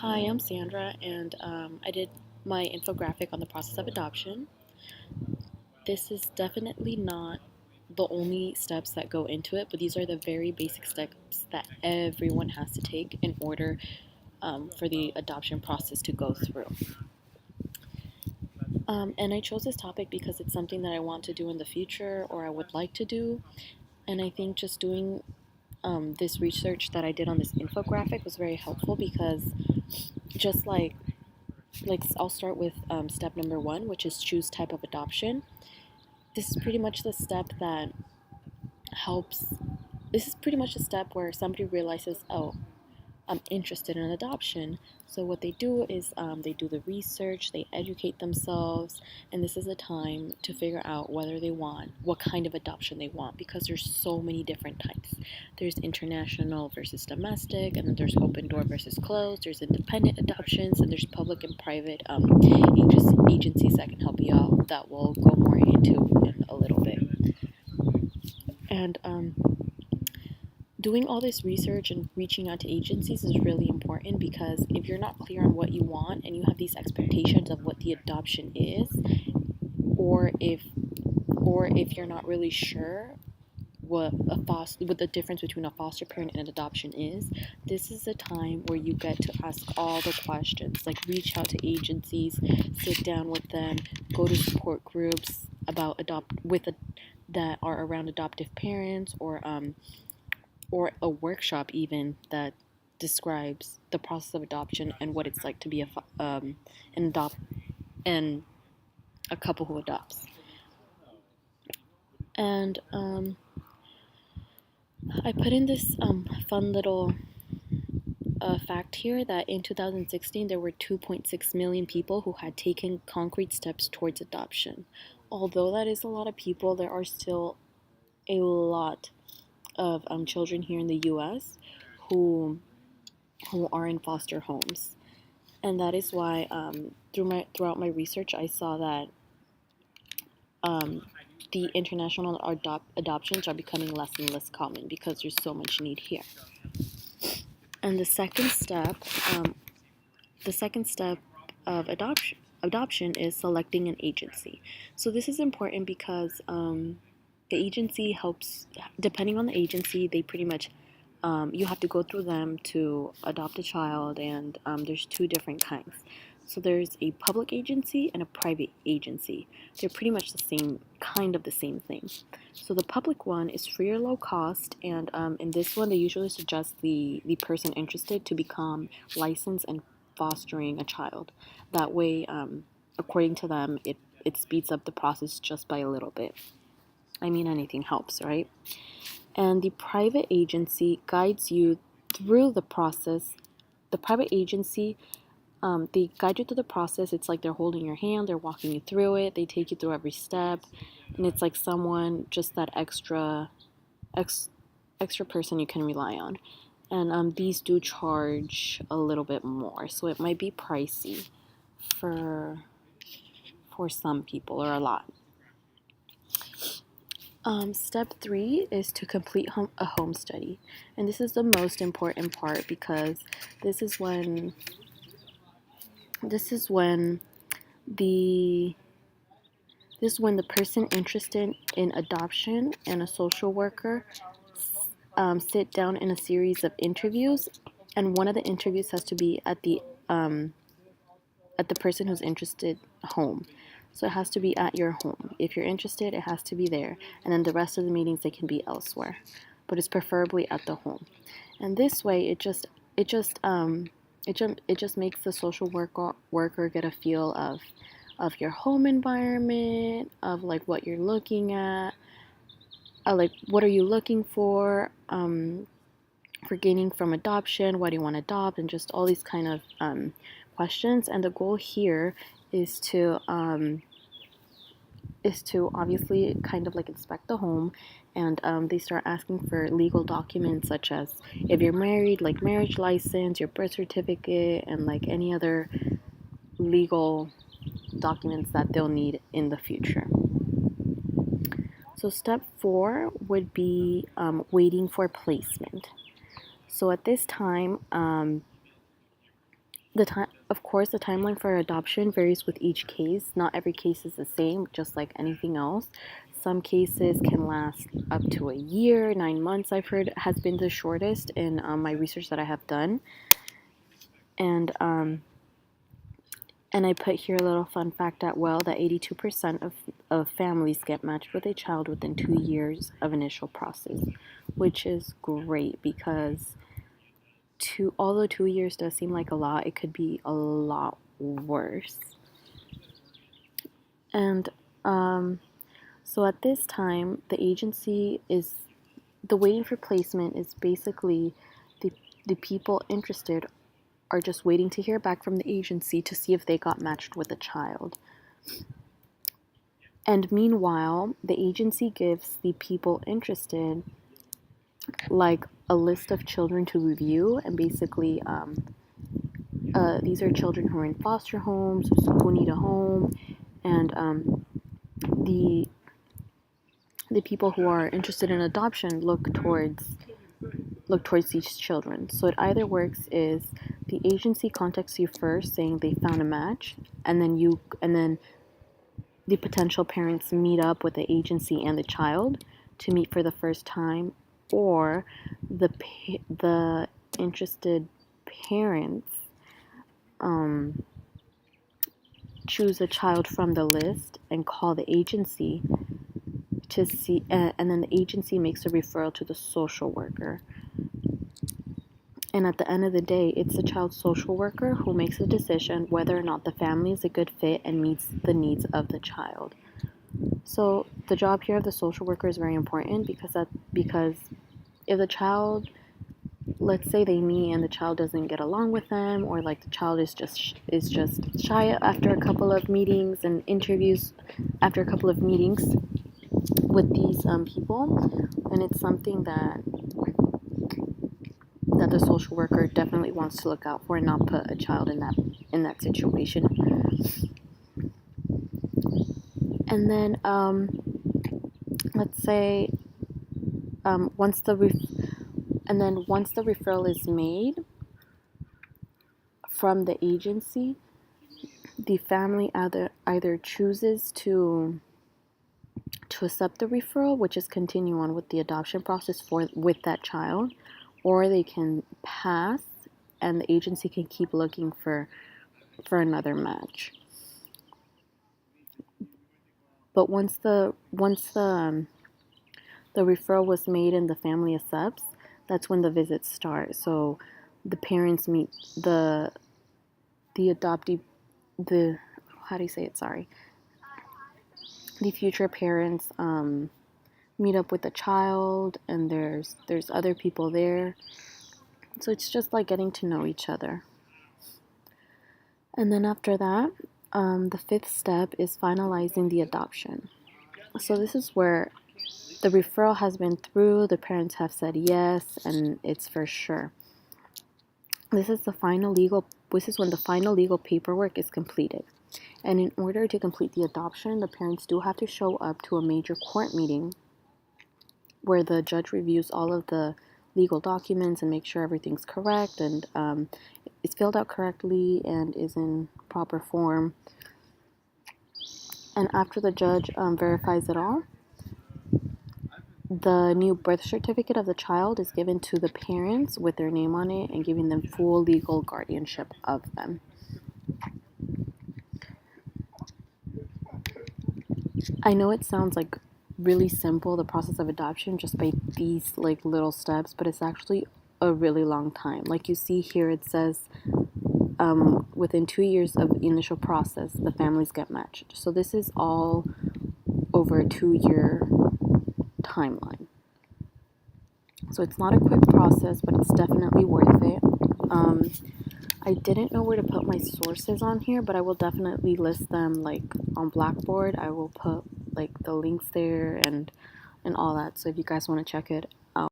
Hi, I'm Sandra, and I did my infographic on the process of adoption. This is definitely not the only steps that go into it, but these are the very basic steps that everyone has to take in order for the adoption process to go through. And I chose this topic because it's something that I want to do in the future or I would like to do. And I think just doing this research that I did on this infographic was very helpful because just like I'll start with step number one, which is choose type of adoption. This is pretty much the step that helps. This is pretty much the step where somebody realizes, oh, I'm interested in adoption. So what they do is they do the research, they educate themselves, and this is a time to figure out whether they want, what kind of adoption they want, because there's so many different types. There's international versus domestic, and then there's open door versus closed. There's independent adoptions, and there's public and private agencies that can help you out. That we'll go more into in a little bit. And doing all this research and reaching out to agencies is really important because if you're not clear on what you want and you have these expectations of what the adoption is, or if you're not really sure what the difference between a foster parent and an adoption is, this is a time where you get to ask all the questions, like reach out to agencies, sit down with them, go to support groups about that are around adoptive parents, or a workshop even that describes the process of adoption and what it's like to be an adopt and a couple who adopts. And I put in this fun little fact here that in 2016 there were 2.6 million people who had taken concrete steps towards adoption. Although that is a lot of people, there are still a lot of children here in the U.S. who are in foster homes. And that is why throughout my research I saw that the international adoptions are becoming less and less common because there's so much need here. And the second step of adoption is selecting an agency. So this is important because the agency helps. Depending on the agency, they pretty much you have to go through them to adopt a child, and there's two different kinds. So there's a public agency and a private agency. They're pretty much the same thing. So the public one is free or low cost, and in this one, they usually suggest the person interested to become licensed and fostering a child. That way, according to them, it speeds up the process just by a little bit. I mean, anything helps, right? And the private agency guides you through the process. The private agency, they guide you through the process. It's like they're holding your hand, they're walking you through it, they take you through every step, and it's like someone, just that extra person you can rely on. And these do charge a little bit more, so it might be pricey for some people, or a lot. Step 3 is to complete a home study, and this is the most important part because this is when the person interested in adoption and a social worker sit down in a series of interviews, and one of the interviews has to be at the person who's interested home. So it has to be at your home. If you're interested, it has to be there. And then the rest of the meetings, they can be elsewhere. But it's preferably at the home. And this way, it just makes the social worker get a feel of your home environment, of like what you're looking at, like what are you looking for gaining from adoption, what do you want to adopt, and just all these kind of questions. And the goal here is to obviously kind of like inspect the home, and they start asking for legal documents such as if you're married, like marriage license, your birth certificate, and like any other legal documents that they'll need in the future. So step 4 would be waiting for placement. So at this time, The time, of course, the timeline for adoption varies with each case. Not every case is the same, just like anything else. Some cases can last up to a year, 9 months, I've heard has been the shortest in my research that I have done. And and I put here a little fun fact at well that 82% of families get matched with a child within 2 years of initial process, which is great because although 2 years does seem like a lot, it could be a lot worse. And so at this time, the waiting for placement is basically the people interested are just waiting to hear back from the agency to see if they got matched with a child. And meanwhile, the agency gives the people interested like a list of children to review, and basically these are children who are in foster homes, who need a home, and the people who are interested in adoption look towards these children. So it either works is the agency contacts you first saying they found a match, and then the potential parents meet up with the agency and the child to meet for the first time, or the interested parents choose a child from the list and call the agency to see, and then the agency makes a referral to the social worker. And at the end of the day, it's the child's social worker who makes a decision whether or not the family is a good fit and meets the needs of the child. So the job here of the social worker is very important because if the child, let's say they meet and the child doesn't get along with them, or like the child is just shy after a couple of meetings and interviews, after a couple of meetings with these people, and it's something that the social worker definitely wants to look out for and not put a child in that situation. And then let's say once the referral is made from the agency, the family either chooses to accept the referral, which is continue on with the adoption process with that child, or they can pass and the agency can keep looking for another match. But once the referral was made and the family accepts, that's when the visits start. So the parents meet the adoptee, the future parents meet up with the child, and there's other people there. So it's just like getting to know each other. And then after that, the fifth step is finalizing the adoption. So this is where the referral has been through, the parents have said yes, and it's for sure. This is when the final legal paperwork is completed. And in order to complete the adoption, the parents do have to show up to a major court meeting where the judge reviews all of the legal documents and makes sure everything's correct and it's filled out correctly and is in proper form. And after the judge verifies it all, the new birth certificate of the child is given to the parents with their name on it and giving them full legal guardianship of them. I know it sounds like really simple, the process of adoption, just by these like little steps, but it's actually a really long time. Like you see here, it says within 2 years of initial process, the families get matched. So this is all over a 2-year timeline. So it's not a quick process, but it's definitely worth it. I didn't know where to put my sources on here, but I will definitely list them like on Blackboard. I will put like the links there and all that. So if you guys want to check it